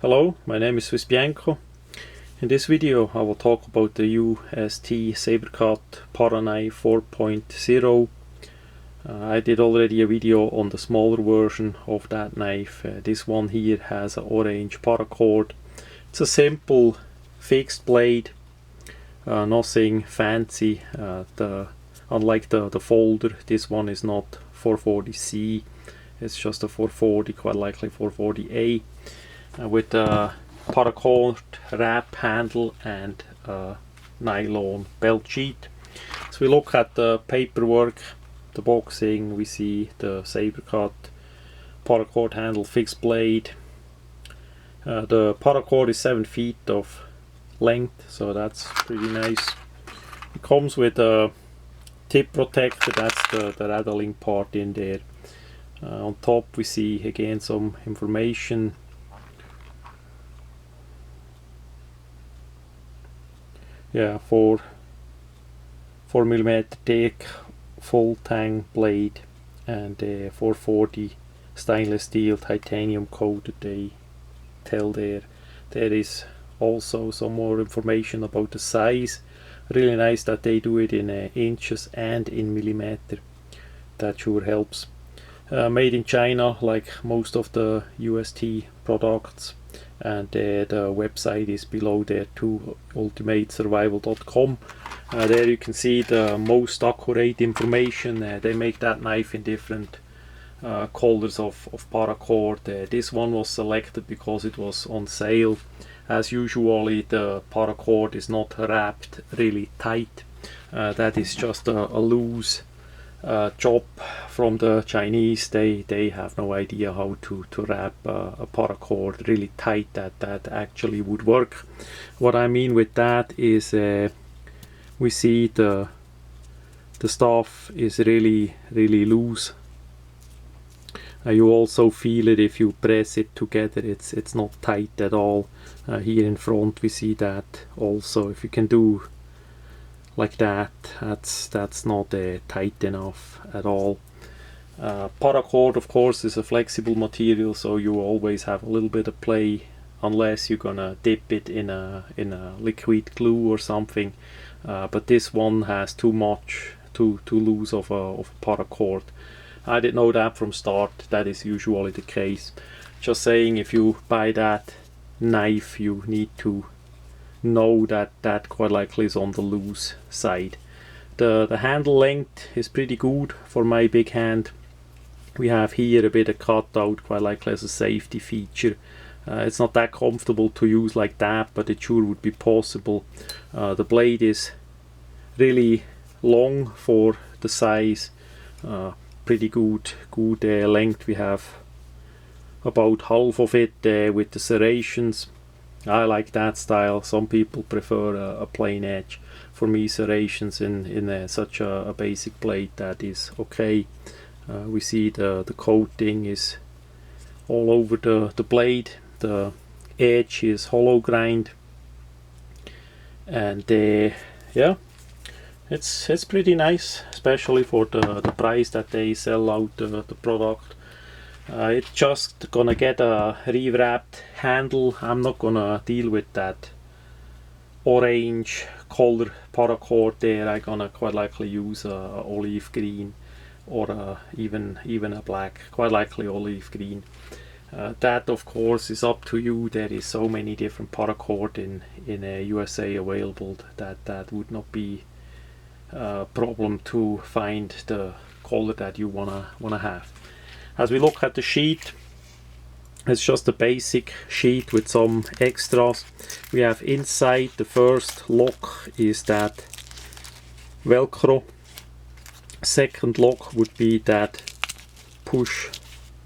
Hello, my name is swissbianco. In this video I will talk about the UST Sabercut paraknife 4.0. I did already a video on the smaller version of that knife. This one here has an orange paracord. It's a simple fixed blade, nothing fancy. Unlike the folder, this one is not 440C, it's just a 440, quite likely 440A. With a paracord wrap handle and a nylon belt sheet. So we look at the paperwork, the boxing, we see the Sabercut paracord handle fixed blade. The paracord is 7 feet of length, so that's pretty nice. It comes with a tip protector, that's the rattling part in there. On top we see again some information. Yeah, 4mm thick full tang blade and 440 stainless steel titanium coated, they tell there. There is also some more information about the size. Really nice that they do it in inches and in millimeter. That sure helps. Made in China like most of the UST products. And the website is below there too, ultimatesurvival.com. There you can see the most accurate information. They make that knife in different colors of paracord. This one was selected because it was on sale. As usually the paracord is not wrapped really tight. That is just a loose job from the Chinese. They have no idea how to wrap a paracord really tight that actually would work. What I mean with that is we see the stuff is really loose. You also feel it if you press it together. It's not tight at all. Here in front we see that also. If you can do like that, that's not tight enough at all. Paracord of course is a flexible material, so you always have a little bit of play unless you're gonna dip it in a liquid glue or something. But this one has too loose of a paracord. I didn't know that from start. That is usually the case. Just saying, if you buy that knife you need to know that quite likely is on the loose side. The handle length is pretty good for my big hand. We have here a bit of cutout, quite likely as a safety feature. It's not that comfortable to use like that, but it sure would be possible. The blade is really long for the size. Pretty good length. We have about half of it with the serrations. I like that style. Some people prefer a plain edge. For me, serrations in such a basic blade, that is okay. We see the coating is all over the blade. The edge is hollow grind, and yeah, it's pretty nice, especially for the price that they sell out the product. It's just gonna get a rewrapped handle. I'm not gonna deal with that orange color paracord there. I'm gonna quite likely use a olive green or even a black, quite likely olive green. That of course is up to you. There is so many different paracord in USA available that would not be a problem to find the color that you wanna have. As we look at the sheet, it's just a basic sheet with some extras. We have inside, the first lock is that Velcro. Second lock would be that push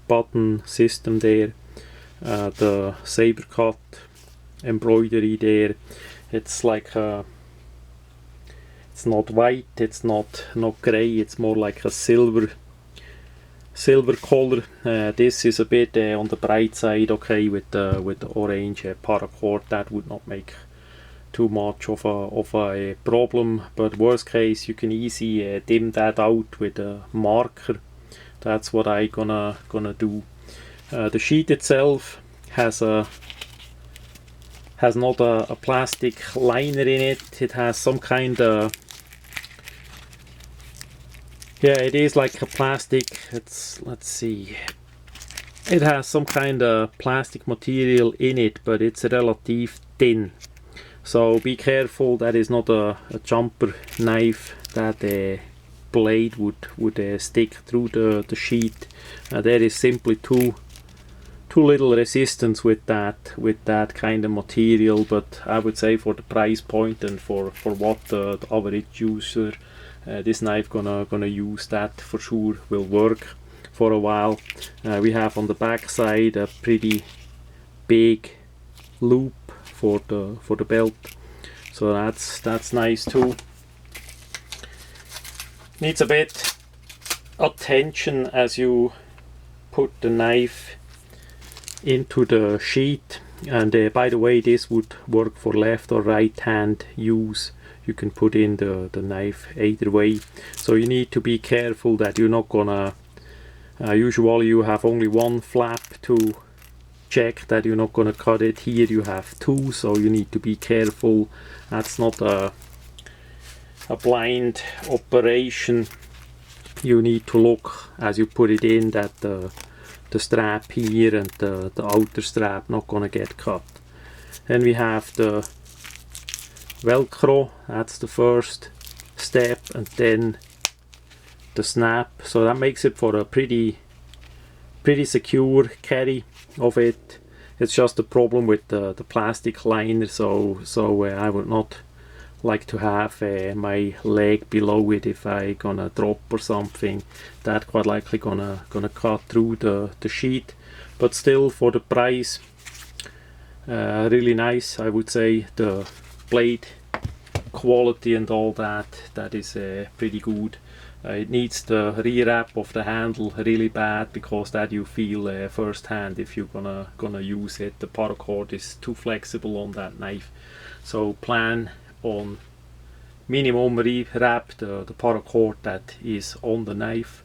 button system there. The Sabercut embroidery there. It's like it's not white, it's not gray, it's more like a silver color. This is a bit on the bright side, okay, with the orange paracord. That would not make too much of a problem, but worst case you can easily dim that out with a marker. That's what I gonna do. The sheet itself has a has not a plastic liner in it. It has some kind of, yeah, it is like a plastic. Let's see. It has some kind of plastic material in it, but it's relatively thin. So be careful, that is not a jumper knife that blade would stick through the sheet. There is simply too little resistance with that kind of material, but I would say for the price point and for what the average user this knife gonna use, that for sure will work for a while. We have on the back side a pretty big loop for the belt, so that's nice too. Needs a bit attention as you put the knife into the sheet, and by the way, this would work for left or right hand use. You can put in the knife either way, so you need to be careful that you're not gonna usually you have only one flap to check that you're not gonna cut it. Here you have two, so you need to be careful. That's not a blind operation. You need to look as you put it in that the strap here and the outer strap not gonna get cut. Then we have the Velcro, that's the first step, and then the snap. So that makes it for a pretty secure carry of it. It's just a problem with the plastic liner, so I would not like to have my leg below it if I gonna drop or something. That quite likely gonna cut through the sheet, but still for the price, really nice. I would say the blade quality and all that is pretty good. It needs the rear wrap of the handle really bad, because that you feel first hand if you're gonna use it. The paracord is too flexible on that knife, so plan on minimum rear wrap the paracord that is on the knife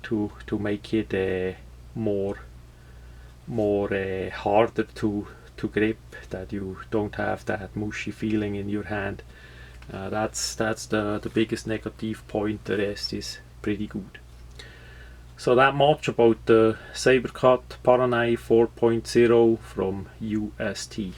to make it more harder to grip, that you don't have that mushy feeling in your hand. That's the biggest negative point. The rest is pretty good. So that much about the Sabercut Paraknife 4.0 from UST.